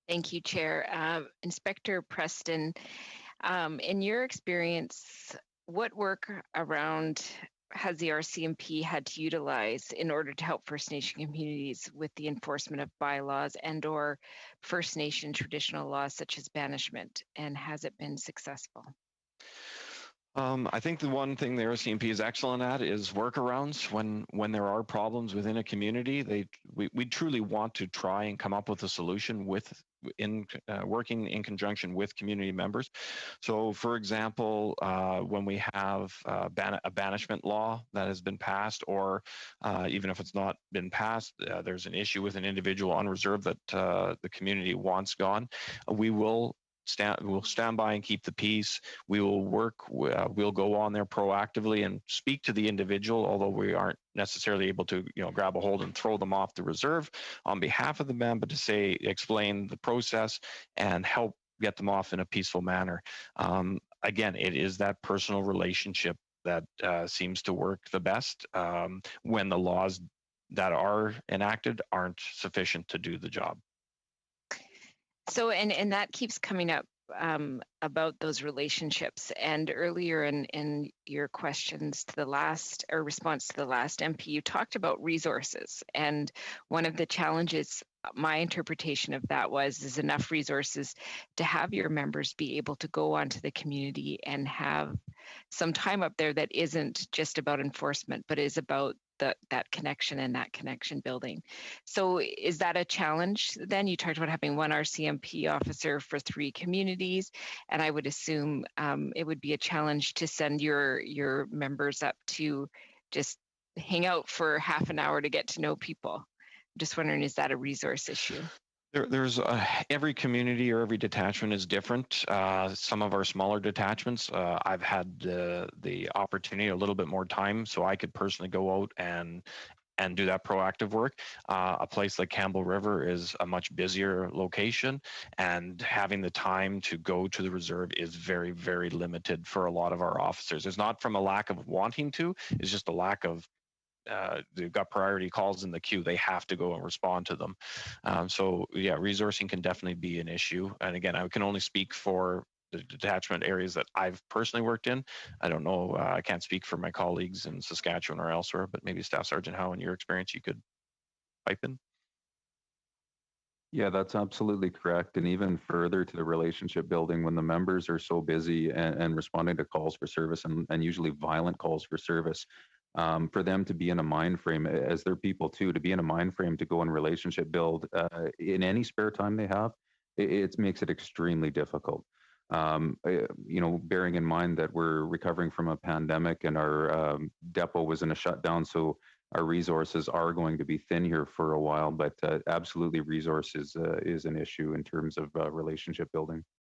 Thank you, Chair. Inspector Preston, in your experience, what workaround has the RCMP had to utilize in order to help First Nation communities with the enforcement of bylaws and/or First Nation traditional laws such as banishment, and has it been successful? I think the one thing the RCMP is excellent at is workarounds. When there are problems within a community, we truly want to try and come up with a solution working in conjunction with community members. So, for example, when we have a banishment law that has been passed, or even if it's not been passed, there's an issue with an individual on reserve that the community wants gone, we'll stand by and keep the peace. We will work. We'll go on there proactively and speak to the individual, although we aren't necessarily able to, grab a hold and throw them off the reserve on behalf of the men, but to explain the process and help get them off in a peaceful manner. Again, it is that personal relationship that seems to work the best when the laws that are enacted aren't sufficient to do the job. So, and that keeps coming up about those relationships. And earlier in your questions to the last, or response to the last MP, you talked about resources. And one of the challenges, my interpretation of that is enough resources to have your members be able to go onto the community and have some time up there that isn't just about enforcement, but is about that connection and that connection building. So is that a challenge then? You talked about having one RCMP officer for 3 communities, and I would assume it would be a challenge to send your members up to just hang out for half an hour to get to know people. I'm just wondering, is that a resource issue? There's every community or every detachment is different. Some of our smaller detachments, I've had the opportunity, a little bit more time, so I could personally go out and do that proactive work. A place like Campbell River is a much busier location, and having the time to go to the reserve is very, very limited for a lot of our officers. It's not from a lack of wanting to, it's just a lack of they've got priority calls in the queue. They have to go and respond to them. So yeah, resourcing can definitely be an issue. And again, I can only speak for the detachment areas that I've personally worked in. I don't know. I can't speak for my colleagues in Saskatchewan or elsewhere, but maybe Staff Sergeant Howe, in your experience, you could pipe in. Yeah, that's absolutely correct. And even further to the relationship building, when the members are so busy and responding to calls for service and usually violent calls for service, for them to be in a mind frame, as they're people too, to be in a mind frame to go and relationship build in any spare time they have, it makes it extremely difficult. Bearing in mind that we're recovering from a pandemic and our depot was in a shutdown, so our resources are going to be thin here for a while, but absolutely resources is an issue in terms of relationship building.